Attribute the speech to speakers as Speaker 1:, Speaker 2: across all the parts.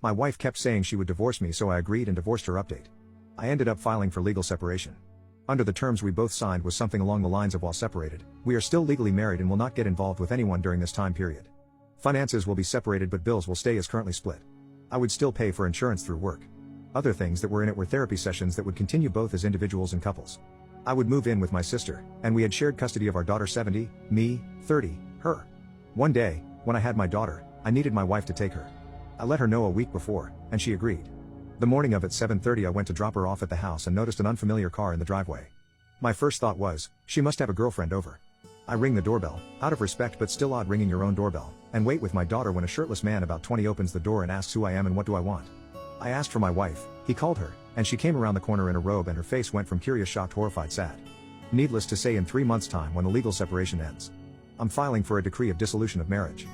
Speaker 1: My wife kept saying she would divorce me, so I agreed and divorced her. Update. I ended up filing for legal separation. Under the terms we both signed was something along the lines of, while separated, we are still legally married and will not get involved with anyone during this time period. Finances will be separated but bills will stay as currently split. I would still pay for insurance through work. Other things that were in it were therapy sessions that would continue both as individuals and couples. I would move in with my sister, and we had shared custody of our daughter 70, me, 30, her. One day, when I had my daughter, I needed my wife to take her. I let her know a week before, and she agreed. The morning of at 7:30 I went to drop her off at the house and noticed an unfamiliar car in the driveway. My first thought was, she must have a girlfriend over. I ring the doorbell, out of respect but still odd ringing your own doorbell, and wait with my daughter when a shirtless man about 20 opens the door and asks who I am and what do I want. I asked for my wife, he called her, and she came around the corner in a robe and her face went from curious, shocked, horrified, sad. Needless to say, in 3 months' time when the legal separation ends, I'm filing for a decree of dissolution of marriage.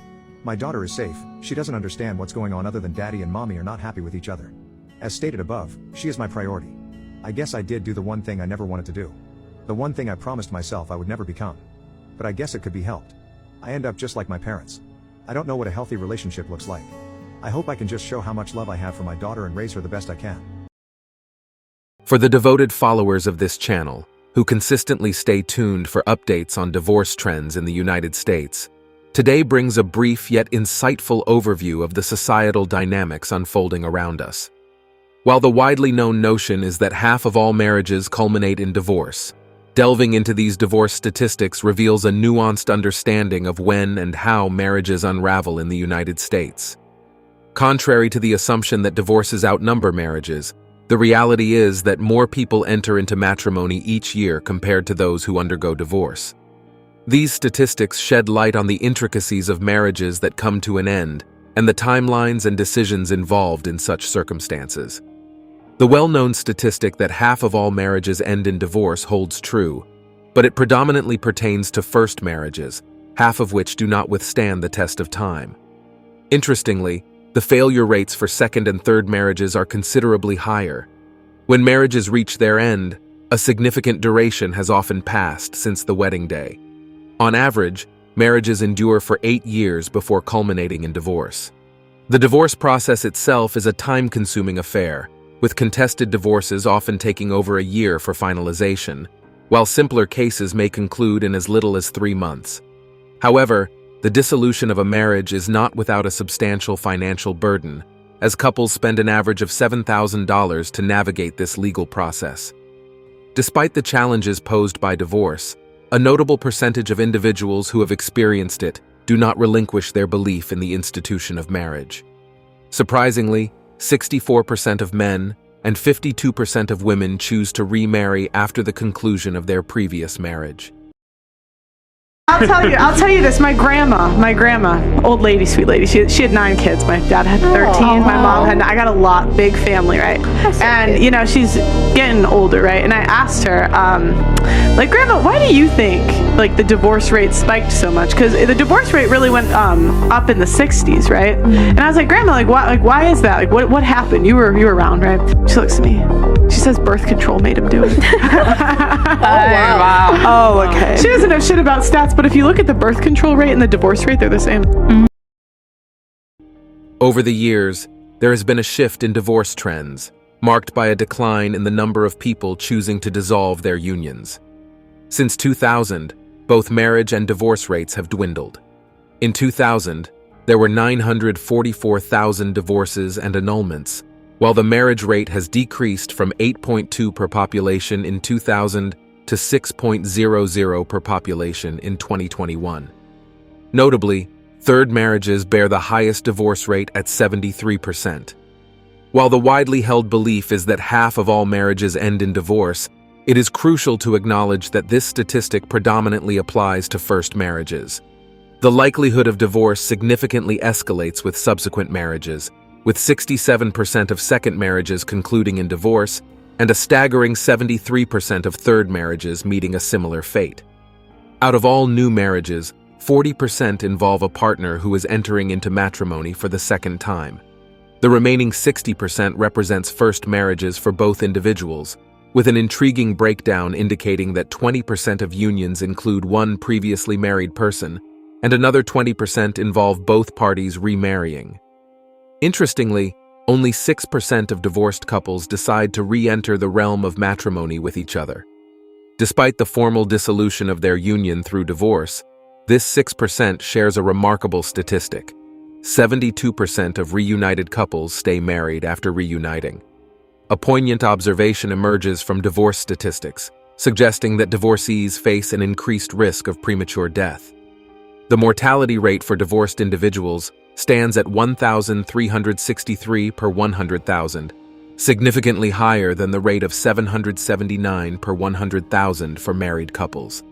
Speaker 1: My daughter is safe, she doesn't understand what's going on other than daddy and mommy are not happy with each other. As stated above, she is my priority. I guess I did do the one thing I never wanted to do. The one thing I promised myself I would never become. But I guess it could be helped. I end up just like my parents. I don't know what a healthy relationship looks like. I hope I can just show how much love I have for my daughter and raise her the best I can.
Speaker 2: For the devoted followers of this channel, who consistently stay tuned for updates on divorce trends in the United States, today brings a brief yet insightful overview of the societal dynamics unfolding around us. While the widely known notion is that half of all marriages culminate in divorce, delving into these divorce statistics reveals a nuanced understanding of when and how marriages unravel in the United States. Contrary to the assumption that divorces outnumber marriages, the reality is that more people enter into matrimony each year compared to those who undergo divorce. These statistics shed light on the intricacies of marriages that come to an end and the timelines and decisions involved in such circumstances. The well-known statistic that half of all marriages end in divorce holds true, but it predominantly pertains to first marriages, half of which do not withstand the test of time. Interestingly, the failure rates for second and third marriages are considerably higher. When marriages reach their end, a significant duration has often passed since the wedding day. On average, marriages endure for 8 years before culminating in divorce. The divorce process itself is a time-consuming affair, with contested divorces often taking over a year for finalization, while simpler cases may conclude in as little as 3 months. However, the dissolution of a marriage is not without a substantial financial burden, as couples spend an average of $7,000 to navigate this legal process. Despite the challenges posed by divorce, a notable percentage of individuals who have experienced it do not relinquish their belief in the institution of marriage. Surprisingly, 64% of men and 52% of women choose to remarry after the conclusion of their previous marriage.
Speaker 3: I'll tell you this, my grandma, old lady, sweet lady, she had 9 kids. My dad had 13, my mom had, I got a lot, big family, right? And, you know, she's getting older, right? And I asked her, like, Grandma, why do you think, like, the divorce rate spiked so much? Because the divorce rate really went up in the 60s, right? And I was like, Grandma, why is that? Like, what happened? You were around, right? She looks at me. She says birth control made him do it.
Speaker 4: Wow.
Speaker 3: Oh, okay. She doesn't know shit about stats, but if you look at the birth control rate and the divorce rate, they're the same.
Speaker 2: Over the years, there has been a shift in divorce trends, marked by a decline in the number of people choosing to dissolve their unions. Since 2000, both marriage and divorce rates have dwindled. In 2000, there were 944,000 divorces and annulments, while the marriage rate has decreased from 8.2 per population in 2000 to 6.00 per population in 2021. Notably, third marriages bear the highest divorce rate at 73%. While the widely held belief is that half of all marriages end in divorce, it is crucial to acknowledge that this statistic predominantly applies to first marriages. The likelihood of divorce significantly escalates with subsequent marriages, with 67% of second marriages concluding in divorce and a staggering 73% of third marriages meeting a similar fate. Out of all new marriages, 40% involve a partner who is entering into matrimony for the second time. The remaining 60% represents first marriages for both individuals, with an intriguing breakdown indicating that 20% of unions include one previously married person, and another 20% involve both parties remarrying. Interestingly, only 6% of divorced couples decide to re-enter the realm of matrimony with each other. Despite the formal dissolution of their union through divorce, this 6% shares a remarkable statistic. 72% of reunited couples stay married after reuniting. A poignant observation emerges from divorce statistics, suggesting that divorcees face an increased risk of premature death. The mortality rate for divorced individuals stands at 1,363 per 100,000, significantly higher than the rate of 779 per 100,000 for married couples.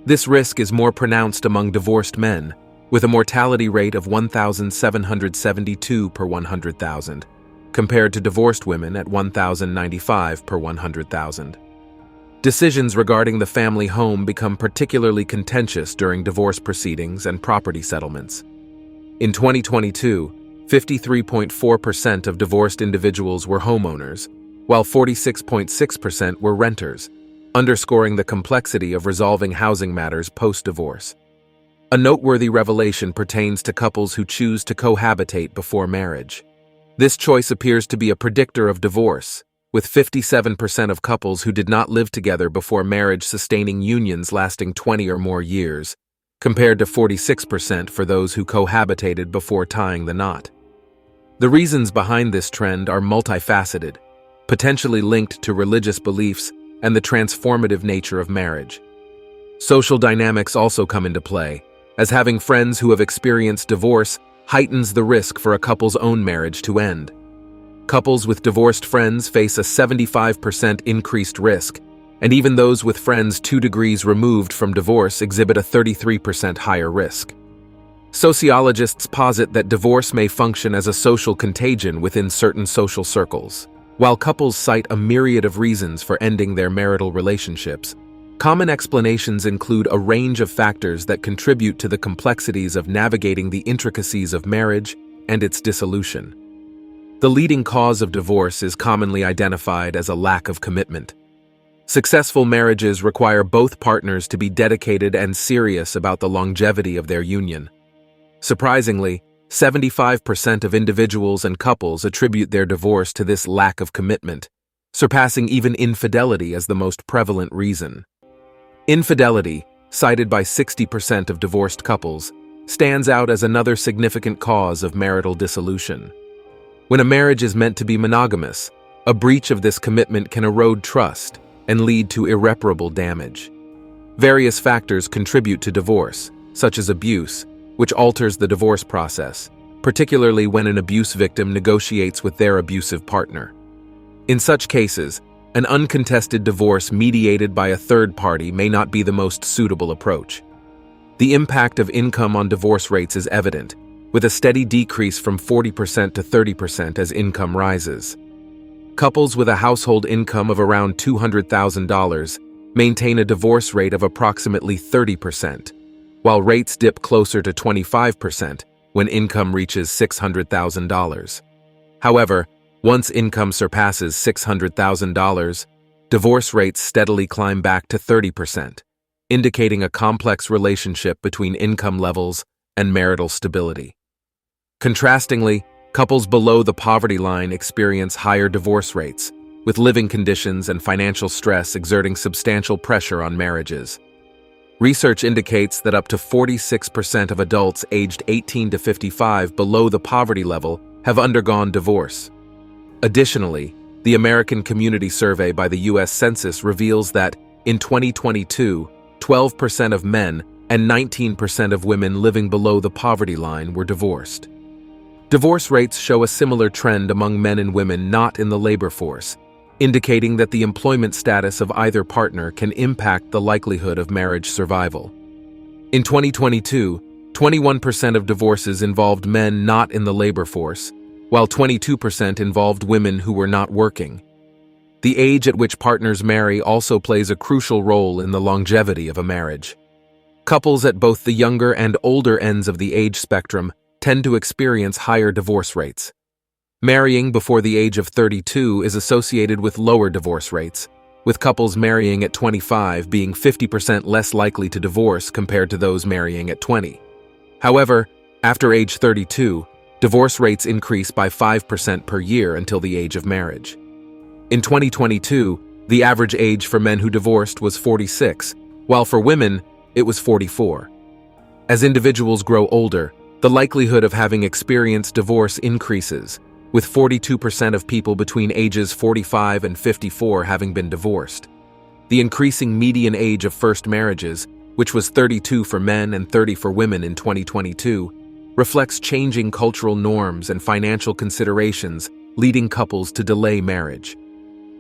Speaker 2: This risk is more pronounced among divorced men, with a mortality rate of 1,772 per 100,000, compared to divorced women at 1,095 per 100,000. Decisions regarding the family home become particularly contentious during divorce proceedings and property settlements. In 2022, 53.4% of divorced individuals were homeowners, while 46.6% were renters, underscoring the complexity of resolving housing matters post-divorce. A noteworthy revelation pertains to couples who choose to cohabitate before marriage. This choice appears to be a predictor of divorce, with 57% of couples who did not live together before marriage sustaining unions lasting 20 or more years, compared to 46% for those who cohabitated before tying the knot. The reasons behind this trend are multifaceted, potentially linked to religious beliefs and the transformative nature of marriage. Social dynamics also come into play, as having friends who have experienced divorce heightens the risk for a couple's own marriage to end. Couples with divorced friends face a 75% increased risk, and even those with friends 2 degrees removed from divorce exhibit a 33% higher risk. Sociologists posit that divorce may function as a social contagion within certain social circles. While couples cite a myriad of reasons for ending their marital relationships, common explanations include a range of factors that contribute to the complexities of navigating the intricacies of marriage and its dissolution. The leading cause of divorce is commonly identified as a lack of commitment. Successful marriages require both partners to be dedicated and serious about the longevity of their union. Surprisingly, 75% of individuals and couples attribute their divorce to this lack of commitment, surpassing even infidelity as the most prevalent reason. Infidelity, cited by 60% of divorced couples, stands out as another significant cause of marital dissolution. When a marriage is meant to be monogamous, a breach of this commitment can erode trust and lead to irreparable damage. Various factors contribute to divorce, such as abuse, which alters the divorce process, particularly when an abuse victim negotiates with their abusive partner. In such cases, an uncontested divorce mediated by a third party may not be the most suitable approach. The impact of income on divorce rates is evident, with a steady decrease from 40% to 30% as income rises. Couples with a household income of around $200,000 maintain a divorce rate of approximately 30%, while rates dip closer to 25% when income reaches $600,000. However, once income surpasses $600,000, divorce rates steadily climb back to 30%, indicating a complex relationship between income levels and marital stability. Contrastingly, couples below the poverty line experience higher divorce rates, with living conditions and financial stress exerting substantial pressure on marriages. Research indicates that up to 46% of adults aged 18 to 55 below the poverty level have undergone divorce. Additionally, the American Community Survey by the U.S. Census reveals that, in 2022, 12% of men and 19% of women living below the poverty line were divorced. Divorce rates show a similar trend among men and women not in the labor force, indicating that the employment status of either partner can impact the likelihood of marriage survival. In 2022, 21% of divorces involved men not in the labor force, while 22% involved women who were not working. The age at which partners marry also plays a crucial role in the longevity of a marriage. Couples at both the younger and older ends of the age spectrum tend to experience higher divorce rates. Marrying before the age of 32 is associated with lower divorce rates, with couples marrying at 25 being 50% less likely to divorce compared to those marrying at 20. However, after age 32, divorce rates increase by 5% per year until the age of marriage. In 2022, the average age for men who divorced was 46, while for women, it was 44. As individuals grow older, the likelihood of having experienced divorce increases, with 42% of people between ages 45 and 54 having been divorced. The increasing median age of first marriages, which was 32 for men and 30 for women in 2022, reflects changing cultural norms and financial considerations leading couples to delay marriage.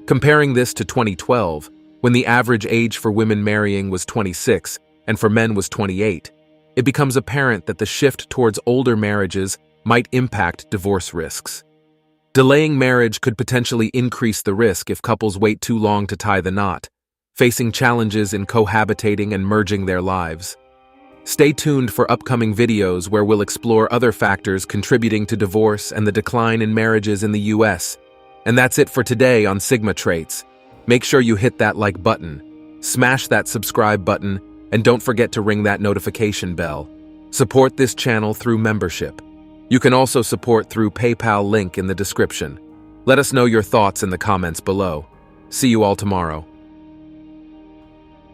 Speaker 2: Comparing this to 2012, when the average age for women marrying was 26 and for men was 28, it becomes apparent that the shift towards older marriages might impact divorce risks. Delaying marriage could potentially increase the risk if couples wait too long to tie the knot, facing challenges in cohabitating and merging their lives. Stay tuned for upcoming videos where we'll explore other factors contributing to divorce and the decline in marriages in the US. And that's it for today on Sigma Traits. Make sure you hit that like button, smash that subscribe button, and don't forget to ring that notification bell. Support this channel through membership. You can also support through PayPal link in the description. Let us know your thoughts in the comments below. See you all tomorrow.